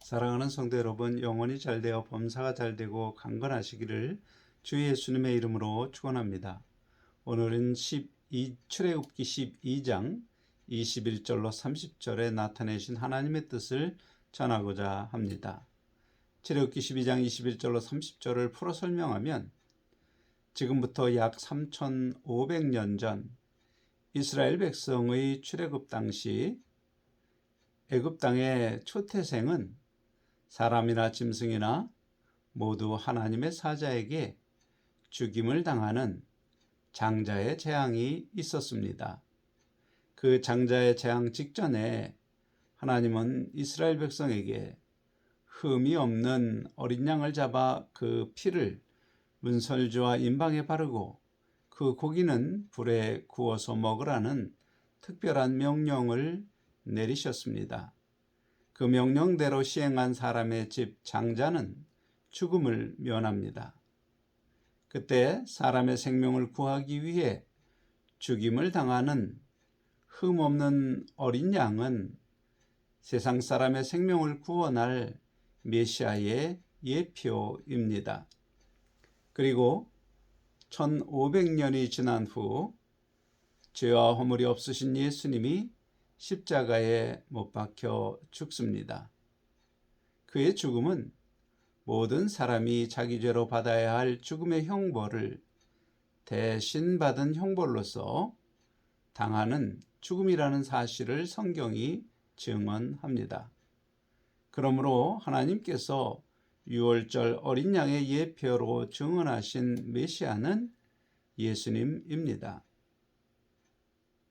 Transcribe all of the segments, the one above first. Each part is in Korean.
사랑하는 성도 여러분, 영혼이 잘되어 범사가 잘되고 강건하시기를 주 예수님의 이름으로 축원합니다. 오늘은 출애굽기 12장 21절로 30절에 나타내신 하나님의 뜻을 전하고자 합니다. 출애굽기 12장 21절로 30절을 풀어 설명하면 지금부터 약 3500년 전 이스라엘 백성의 출애굽 당시 애굽 땅의 초태생은 사람이나 짐승이나 모두 하나님의 사자에게 죽임을 당하는 장자의 재앙이 있었습니다. 그 장자의 재앙 직전에 하나님은 이스라엘 백성에게 흠이 없는 어린 양을 잡아 그 피를 문설주와 임방에 바르고 그 고기는 불에 구워서 먹으라는 특별한 명령을 내리셨습니다. 그 명령대로 시행한 사람의 집 장자는 죽음을 면합니다. 그때 사람의 생명을 구하기 위해 죽임을 당하는 흠없는 어린 양은 세상 사람의 생명을 구원할 메시아의 예표입니다. 그리고 1500년이 지난 후 죄와 허물이 없으신 예수님이 십자가에 못 박혀 죽습니다. 그의 죽음은 모든 사람이 자기 죄로 받아야 할 죽음의 형벌을 대신 받은 형벌로서 당하는 죽음이라는 사실을 성경이 증언합니다. 그러므로 하나님께서 유월절 어린 양의 예표로 증언하신 메시아는 예수님입니다.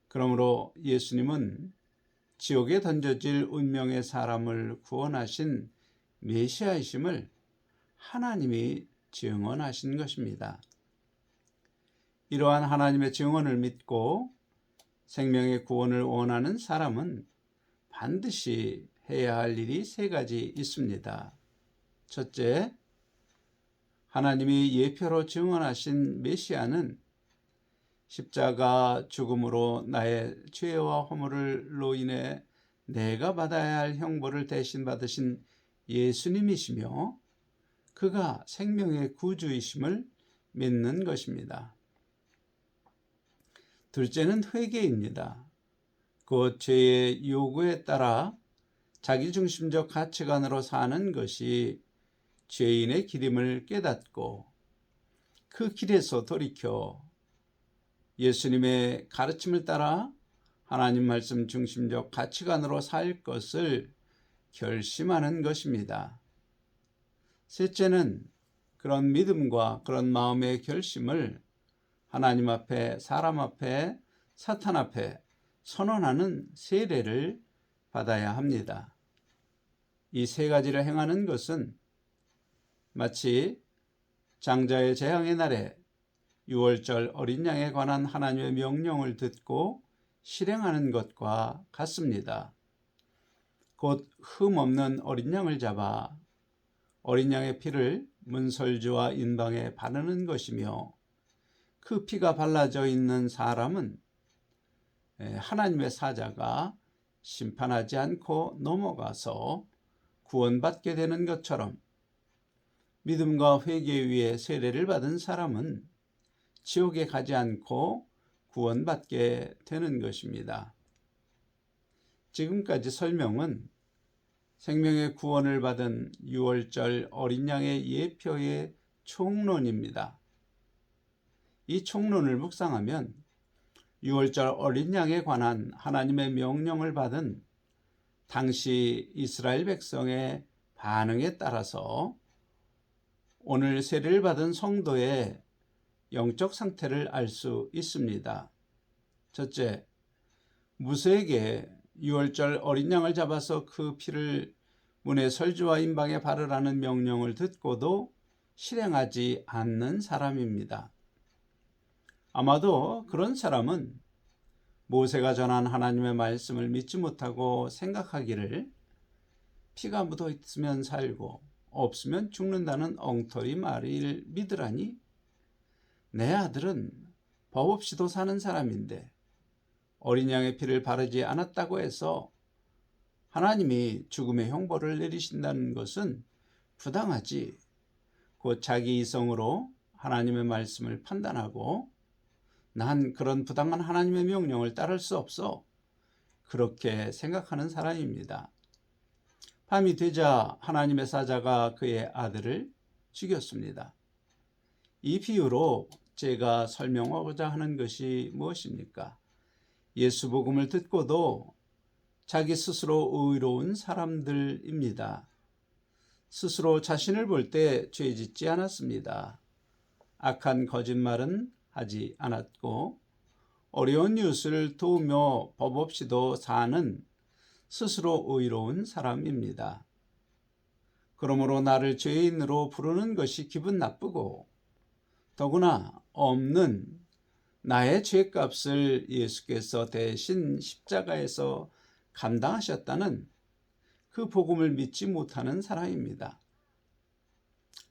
그러므로 예수님은 지옥에 던져질 운명의 사람을 구원하신 메시아이심을 하나님이 증언하신 것입니다. 이러한 하나님의 증언을 믿고 생명의 구원을 원하는 사람은 반드시 해야 할 일이 세 가지 있습니다. 첫째, 하나님이 예표로 증언하신 메시아는 십자가 죽음으로 나의 죄와 허물로 인해 내가 받아야 할 형벌을 대신 받으신 예수님이시며 그가 생명의 구주이심을 믿는 것입니다. 둘째는 회개입니다. 곧 죄의 요구에 따라 자기중심적 가치관으로 사는 것이 죄인의 길임을 깨닫고 그 길에서 돌이켜 예수님의 가르침을 따라 하나님 말씀 중심적 가치관으로 살 것을 결심하는 것입니다. 셋째는 그런 믿음과 그런 마음의 결심을 하나님 앞에, 사람 앞에, 사탄 앞에 선언하는 세례를 받아야 합니다. 이 세 가지를 행하는 것은 마치 장자의 재앙의 날에 유월절 어린 양에 관한 하나님의 명령을 듣고 실행하는 것과 같습니다. 곧 흠없는 어린 양을 잡아 어린 양의 피를 문설주와 인방에 바르는 것이며 그 피가 발라져 있는 사람은 하나님의 사자가 심판하지 않고 넘어가서 구원받게 되는 것처럼 믿음과 회개 위에 세례를 받은 사람은 지옥에 가지 않고 구원받게 되는 것입니다. 지금까지 설명은 생명의 구원을 받은 유월절 어린 양의 예표의 총론입니다. 이 총론을 묵상하면 유월절 어린 양에 관한 하나님의 명령을 받은 당시 이스라엘 백성의 반응에 따라서 오늘 세례를 받은 성도의 영적 상태를 알 수 있습니다. 첫째, 무세에게 유월절 어린 양을 잡아서 그 피를 문의 설주와 임방에 바르라는 명령을 듣고도 실행하지 않는 사람입니다. 아마도 그런 사람은 모세가 전한 하나님의 말씀을 믿지 못하고 생각하기를 피가 묻어 있으면 살고 없으면 죽는다는 엉터리 말을 믿으라니 내 아들은 법 없이도 사는 사람인데 어린 양의 피를 바르지 않았다고 해서 하나님이 죽음의 형벌을 내리신다는 것은 부당하지. 곧 자기 이성으로 하나님의 말씀을 판단하고 난 그런 부당한 하나님의 명령을 따를 수 없어. 그렇게 생각하는 사람입니다. 밤이 되자 하나님의 사자가 그의 아들을 죽였습니다. 이 비유로 제가 설명하고자 하는 것이 무엇입니까? 예수 복음을 듣고도 자기 스스로 의로운 사람들입니다. 스스로 자신을 볼 때 죄 짓지 않았습니다. 악한 거짓말은 하지 않았고 어려운 이웃을 도우며 법 없이도 사는 스스로 의로운 사람입니다. 그러므로 나를 죄인으로 부르는 것이 기분 나쁘고 더구나 없는 나의 죄값을 예수께서 대신 십자가에서 감당하셨다는 그 복음을 믿지 못하는 사람입니다.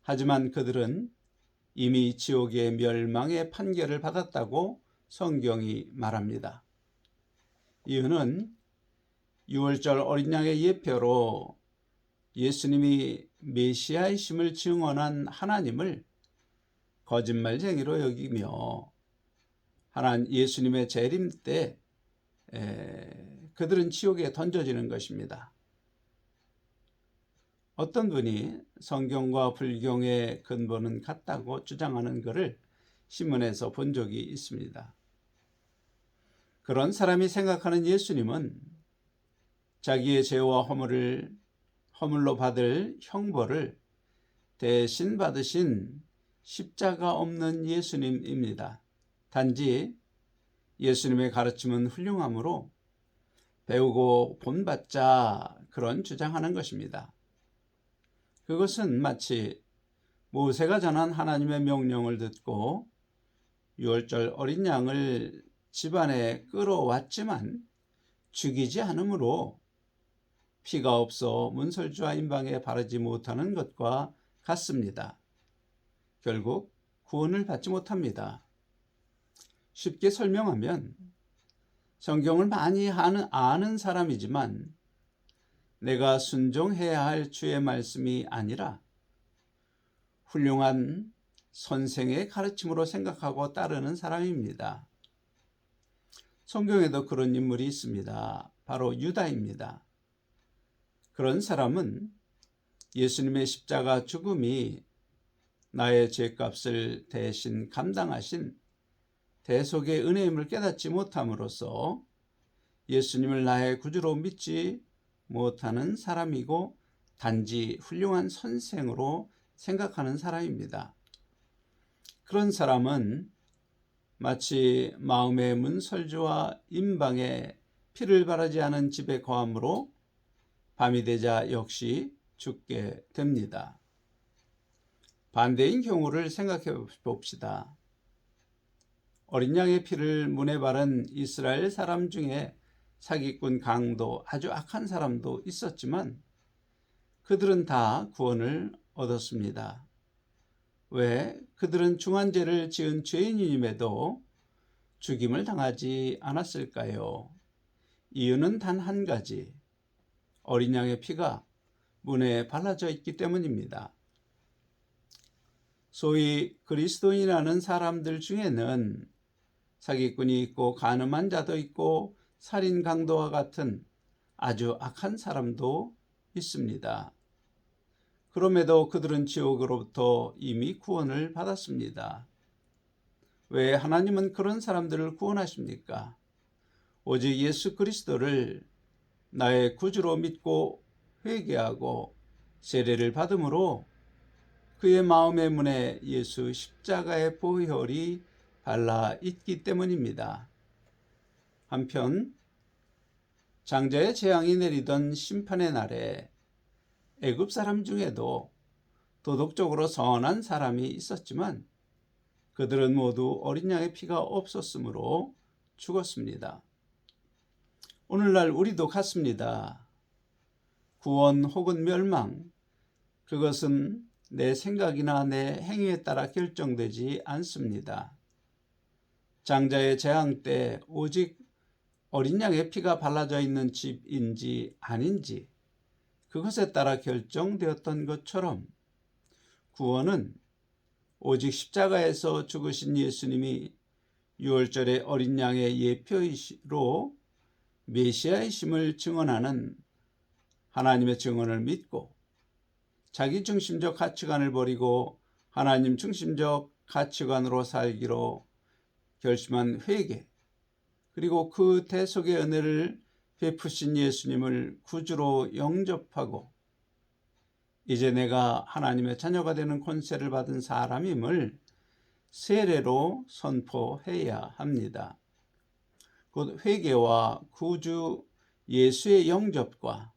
하지만 그들은 이미 지옥의 멸망의 판결을 받았다고 성경이 말합니다. 이유는 6월절 어린 양의 예표로 예수님이 메시아이심을 증언한 하나님을 거짓말쟁이로 여기며 예수님의 재림 때 그들은 지옥에 던져지는 것입니다. 어떤 분이 성경과 불경의 근본은 같다고 주장하는 것을 신문에서 본 적이 있습니다. 그런 사람이 생각하는 예수님은 자기의 죄와 허물로 받을 형벌을 대신 받으신 십자가 없는 예수님입니다. 단지 예수님의 가르침은 훌륭함으로 배우고 본받자 그런 주장하는 것입니다. 그것은 마치 모세가 전한 하나님의 명령을 듣고 6월절 어린 양을 집안에 끌어왔지만 죽이지 않으므로 피가 없어 문설주와 임방에 바르지 못하는 것과 같습니다. 결국 구원을 받지 못합니다. 쉽게 설명하면 성경을 많이 아는 사람이지만 내가 순종해야 할 주의 말씀이 아니라 훌륭한 선생의 가르침으로 생각하고 따르는 사람입니다. 성경에도 그런 인물이 있습니다. 바로 유다입니다. 그런 사람은 예수님의 십자가 죽음이 나의 죄값을 대신 감당하신 대속의 은혜임을 깨닫지 못함으로써 예수님을 나의 구주로 믿지 못하는 사람이고 단지 훌륭한 선생으로 생각하는 사람입니다. 그런 사람은 마치 마음의 문설주와 임방에 피를 바르지 않은 집에 거함으로 밤이 되자 역시 죽게 됩니다. 반대인 경우를 생각해 봅시다. 어린 양의 피를 문에 바른 이스라엘 사람 중에 사기꾼 강도 아주 악한 사람도 있었지만 그들은 다 구원을 얻었습니다. 왜 그들은 중한 죄를 지은 죄인임에도 죽임을 당하지 않았을까요? 이유는 단 한 가지, 어린 양의 피가 문에 발라져 있기 때문입니다. 소위 그리스도인이라는 사람들 중에는 사기꾼이 있고 간음한 자도 있고 살인 강도와 같은 아주 악한 사람도 있습니다. 그럼에도 그들은 지옥으로부터 이미 구원을 받았습니다. 왜 하나님은 그런 사람들을 구원하십니까? 오직 예수 그리스도를 나의 구주로 믿고 회개하고 세례를 받음으로 그의 마음의 문에 예수 십자가의 보혈이 발라 있기 때문입니다. 한편 장자의 재앙이 내리던 심판의 날에 애굽 사람 중에도 도덕적으로 선한 사람이 있었지만 그들은 모두 어린 양의 피가 없었으므로 죽었습니다. 오늘날 우리도 같습니다. 구원 혹은 멸망, 그것은 내 생각이나 내 행위에 따라 결정되지 않습니다. 장자의 재앙 때 오직 어린 양의 피가 발라져 있는 집인지 아닌지 그것에 따라 결정되었던 것처럼 구원은 오직 십자가에서 죽으신 예수님이 유월절의 어린 양의 예표이시로 메시아이심을 증언하는 하나님의 증언을 믿고 자기 중심적 가치관을 버리고 하나님 중심적 가치관으로 살기로 결심한 회개, 그리고 그 대속의 은혜를 베푸신 예수님을 구주로 영접하고 이제 내가 하나님의 자녀가 되는 권세를 받은 사람임을 세례로 선포해야 합니다. 곧 회개와 구주 예수의 영접과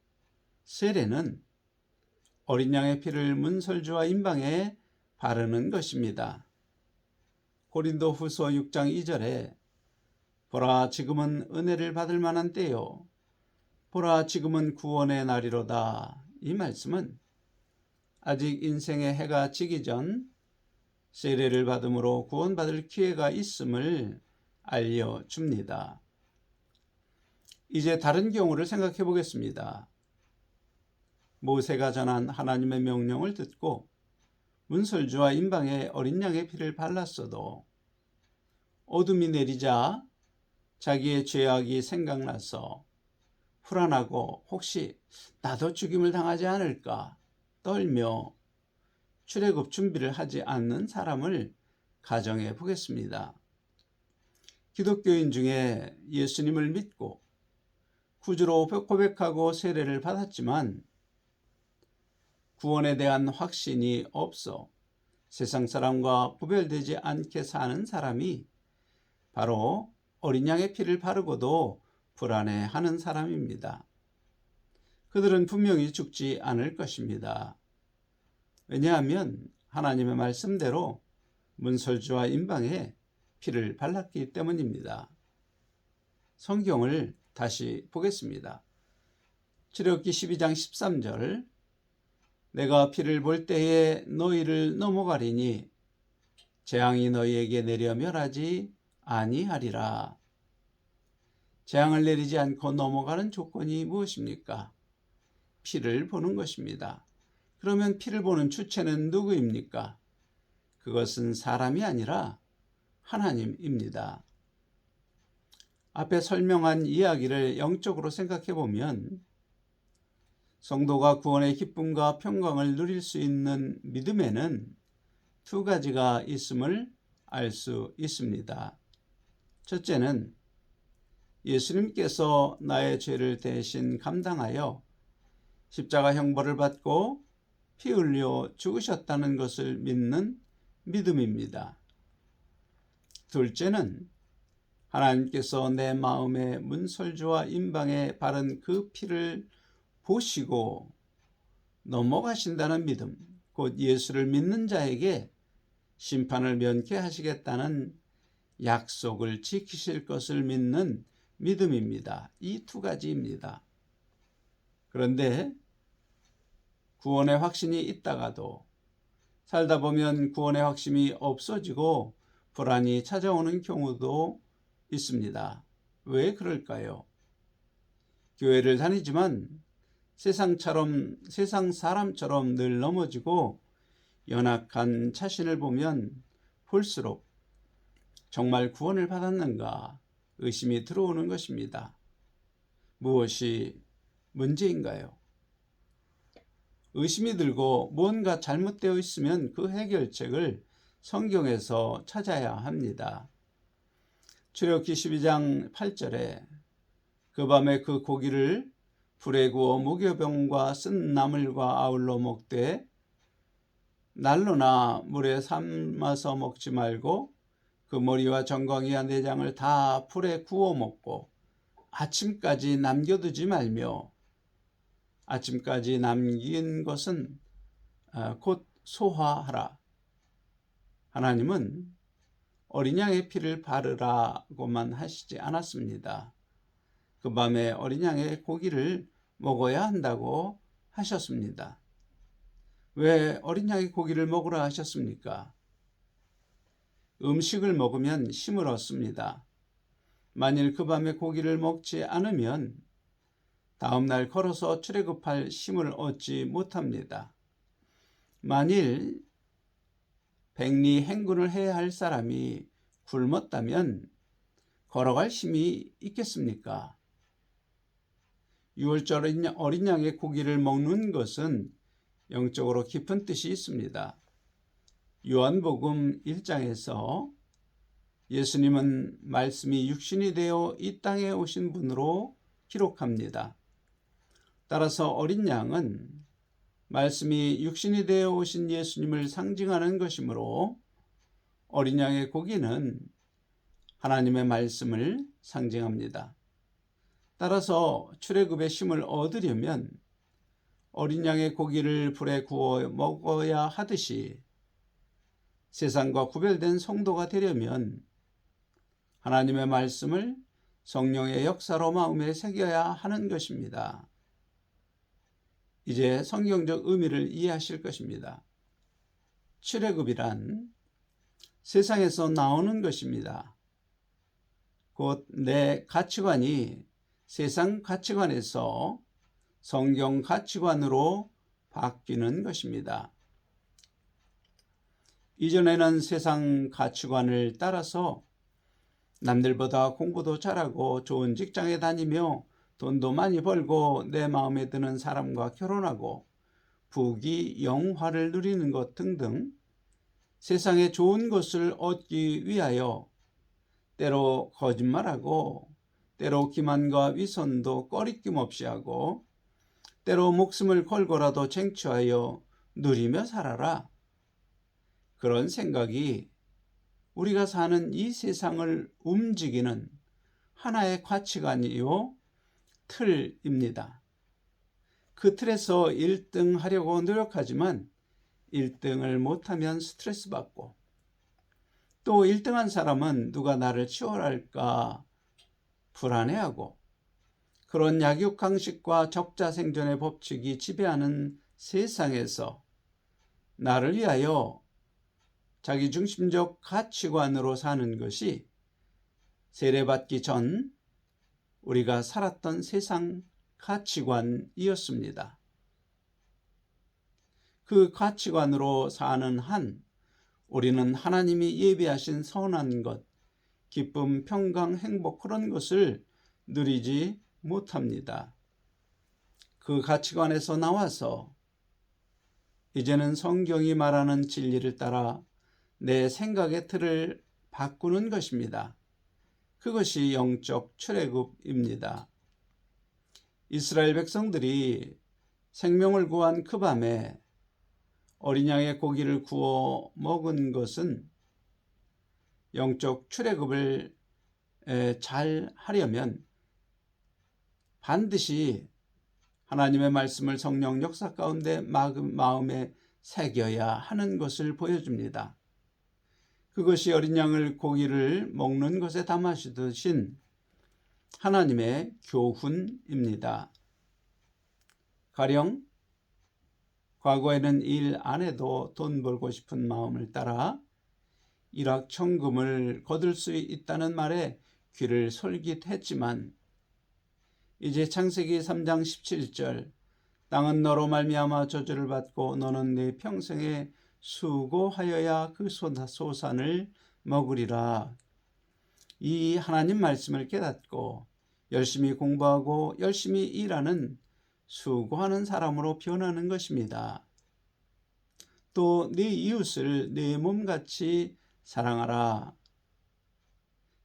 세례는 어린 양의 피를 문설주와 임방에 바르는 것입니다. 고린도 후서 6장 2절에 보라 지금은 은혜를 받을 만한 때요 보라 지금은 구원의 날이로다, 이 말씀은 아직 인생의 해가 지기 전 세례를 받음으로 구원받을 기회가 있음을 알려줍니다. 이제 다른 경우를 생각해 보겠습니다. 모세가 전한 하나님의 명령을 듣고 문설주와 임방에 어린 양의 피를 발랐어도 어둠이 내리자 자기의 죄악이 생각나서 불안하고 혹시 나도 죽임을 당하지 않을까 떨며 출애굽 준비를 하지 않는 사람을 가정해 보겠습니다. 기독교인 중에 예수님을 믿고 구주로 고백하고 세례를 받았지만 구원에 대한 확신이 없어 세상 사람과 구별되지 않게 사는 사람이 바로 어린 양의 피를 바르고도 불안해하는 사람입니다. 그들은 분명히 죽지 않을 것입니다. 왜냐하면 하나님의 말씀대로 문설주와 임방에 피를 발랐기 때문입니다. 성경을 다시 보겠습니다. 출애굽기 12장 13절 내가 피를 볼 때에 너희를 넘어가리니 재앙이 너희에게 내려 멸하지 아니하리라. 재앙을 내리지 않고 넘어가는 조건이 무엇입니까? 피를 보는 것입니다. 그러면 피를 보는 주체는 누구입니까? 그것은 사람이 아니라 하나님입니다. 앞에 설명한 이야기를 영적으로 생각해 보면 성도가 구원의 기쁨과 평강을 누릴 수 있는 믿음에는 두 가지가 있음을 알 수 있습니다. 첫째는 예수님께서 나의 죄를 대신 감당하여 십자가 형벌을 받고 피 흘려 죽으셨다는 것을 믿는 믿음입니다. 둘째는 하나님께서 내 마음의 문설주와 임방에 바른 그 피를 보시고 넘어가신다는 믿음, 곧 예수를 믿는 자에게 심판을 면케하시겠다는 약속을 지키실 것을 믿는 믿음입니다. 이 두 가지입니다. 그런데 구원의 확신이 있다가도 살다 보면 구원의 확신이 없어지고 불안이 찾아오는 경우도 있습니다. 왜 그럴까요? 교회를 다니지만 세상 사람처럼 늘 넘어지고 연약한 자신을 보면 볼수록 정말 구원을 받았는가 의심이 들어오는 것입니다. 무엇이 문제인가요? 의심이 들고 뭔가 잘못되어 있으면 그 해결책을 성경에서 찾아야 합니다. 출애굽기 12장 8절에 그 밤에 그 고기를 불에 구워 무교병과 쓴 나물과 아울러 먹되 날로나 물에 삶아서 먹지 말고 그 머리와 정광이와 내장을 다 불에 구워 먹고 아침까지 남겨두지 말며 아침까지 남긴 것은 곧 소화하라. 하나님은 어린 양의 피를 바르라고만 하시지 않았습니다. 그 밤에 어린 양의 고기를 먹어야 한다고 하셨습니다. 왜 어린 양의 고기를 먹으라 하셨습니까? 음식을 먹으면 힘을 얻습니다. 만일 그 밤에 고기를 먹지 않으면 다음 날 걸어서 출애굽할 힘을 얻지 못합니다. 만일 백리 행군을 해야 할 사람이 굶었다면 걸어갈 힘이 있겠습니까? 유월절 어린 양의 고기를 먹는 것은 영적으로 깊은 뜻이 있습니다. 요한복음 1장에서 예수님은 말씀이 육신이 되어 이 땅에 오신 분으로 기록합니다. 따라서 어린 양은 말씀이 육신이 되어 오신 예수님을 상징하는 것이므로 어린 양의 고기는 하나님의 말씀을 상징합니다. 따라서 출애굽의 힘을 얻으려면 어린 양의 고기를 불에 구워 먹어야 하듯이 세상과 구별된 성도가 되려면 하나님의 말씀을 성령의 역사로 마음에 새겨야 하는 것입니다. 이제 성경적 의미를 이해하실 것입니다. 출애굽이란 세상에서 나오는 것입니다. 곧 내 가치관이 세상 가치관에서 성경 가치관으로 바뀌는 것입니다. 이전에는 세상 가치관을 따라서 남들보다 공부도 잘하고 좋은 직장에 다니며 돈도 많이 벌고 내 마음에 드는 사람과 결혼하고 부귀 영화를 누리는 것 등등 세상의 좋은 것을 얻기 위하여 때로 거짓말하고 때로 기만과 위선도 꺼리낌 없이 하고 때로 목숨을 걸고라도 쟁취하여 누리며 살아라. 그런 생각이 우리가 사는 이 세상을 움직이는 하나의 가치관이요 틀입니다. 그 틀에서 1등 하려고 노력하지만 1등을 못하면 스트레스 받고 또 1등한 사람은 누가 나를 치워할까 불안해하고 그런 약육강식과 적자생존의 법칙이 지배하는 세상에서 나를 위하여 자기중심적 가치관으로 사는 것이 세례받기 전 우리가 살았던 세상 가치관이었습니다. 그 가치관으로 사는 한 우리는 하나님이 예비하신 선한 것, 기쁨, 평강, 행복 그런 것을 누리지 못합니다. 그 가치관에서 나와서 이제는 성경이 말하는 진리를 따라 내 생각의 틀을 바꾸는 것입니다. 그것이 영적 출애굽입니다. 이스라엘 백성들이 생명을 구한 그 밤에 어린 양의 고기를 구워 먹은 것은 영적 출애굽을 잘 하려면 반드시 하나님의 말씀을 성령 역사 가운데 마음에 새겨야 하는 것을 보여줍니다. 그것이 어린 양을 고기를 먹는 것에 담아주신 하나님의 교훈입니다. 가령 과거에는 일 안 해도 돈 벌고 싶은 마음을 따라 일확천금을 거둘 수 있다는 말에 귀를 솔깃했지만 이제 창세기 3장 17절 땅은 너로 말미암아 저주를 받고 너는 네 평생에 수고하여야 그 소산을 먹으리라. 이 하나님 말씀을 깨닫고 열심히 공부하고 열심히 일하는 수고하는 사람으로 변하는 것입니다. 또 네 이웃을 내 몸같이 사랑하라.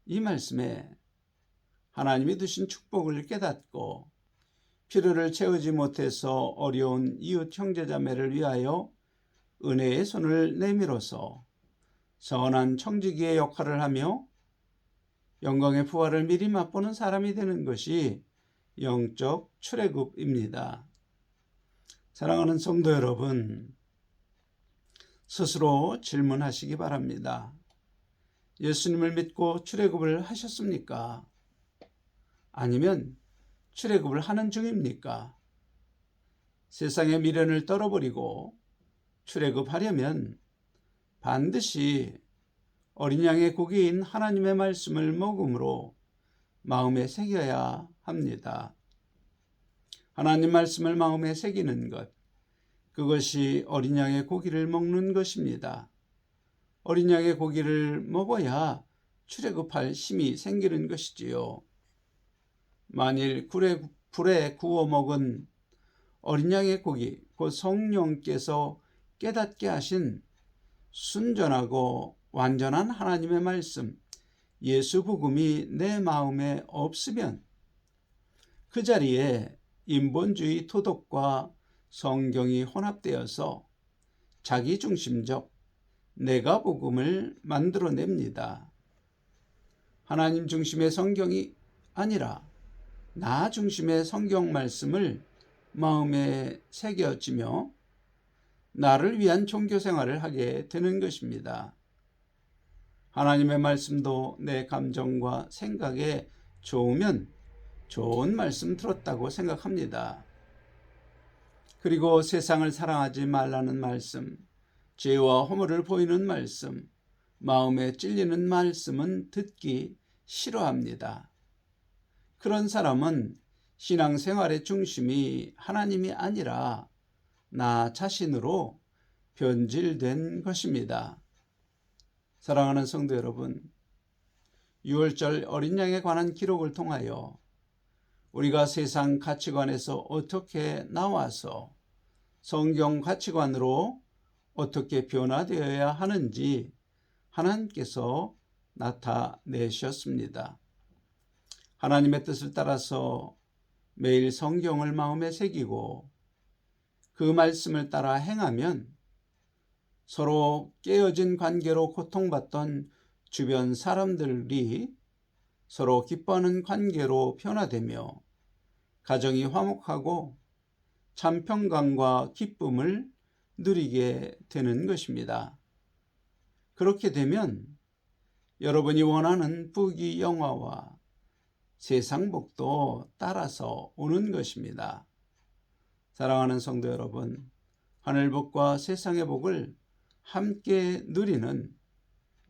이 말씀에 하나님이 주신 축복을 깨닫고 필요를 채우지 못해서 어려운 이웃 형제자매를 위하여 은혜의 손을 내밀어서 선한 청지기의 역할을 하며 영광의 부활을 미리 맛보는 사람이 되는 것이 영적 출애굽입니다. 사랑하는 성도 여러분, 스스로 질문하시기 바랍니다. 예수님을 믿고 출애굽을 하셨습니까? 아니면 출애굽을 하는 중입니까? 세상의 미련을 떨어버리고 출애굽하려면 반드시 어린 양의 고기인 하나님의 말씀을 먹음으로 마음에 새겨야 합니다. 하나님 말씀을 마음에 새기는 것, 그것이 어린 양의 고기를 먹는 것입니다. 어린 양의 고기를 먹어야 출애굽할 힘이 생기는 것이지요. 만일 불에 구워 먹은 어린 양의 고기, 곧 성령께서 깨닫게 하신 순전하고 완전한 하나님의 말씀, 예수 복음이 내 마음에 없으면 그 자리에 인본주의 토독과 성경이 혼합되어서 자기중심적 내가 복음을 만들어냅니다. 하나님 중심의 성경이 아니라 나 중심의 성경 말씀을 마음에 새겨지며 나를 위한 종교 생활을 하게 되는 것입니다. 하나님의 말씀도 내 감정과 생각에 좋으면 좋은 말씀 들었다고 생각합니다. 그리고 세상을 사랑하지 말라는 말씀, 죄와 허물을 보이는 말씀, 마음에 찔리는 말씀은 듣기 싫어합니다. 그런 사람은 신앙생활의 중심이 하나님이 아니라 나 자신으로 변질된 것입니다. 사랑하는 성도 여러분, 6월절 어린 양에 관한 기록을 통하여 우리가 세상 가치관에서 어떻게 나와서 성경 가치관으로 어떻게 변화되어야 하는지 하나님께서 나타내셨습니다. 하나님의 뜻을 따라서 매일 성경을 마음에 새기고 그 말씀을 따라 행하면 서로 깨어진 관계로 고통받던 주변 사람들이 서로 기뻐하는 관계로 변화되며 가정이 화목하고 참 평강과 기쁨을 누리게 되는 것입니다. 그렇게 되면 여러분이 원하는 부귀 영화와 세상 복도 따라서 오는 것입니다. 사랑하는 성도 여러분, 하늘 복과 세상의 복을 함께 누리는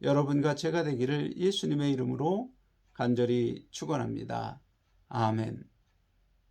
여러분과 제가 되기를 예수님의 이름으로 간절히 축원합니다. 아멘.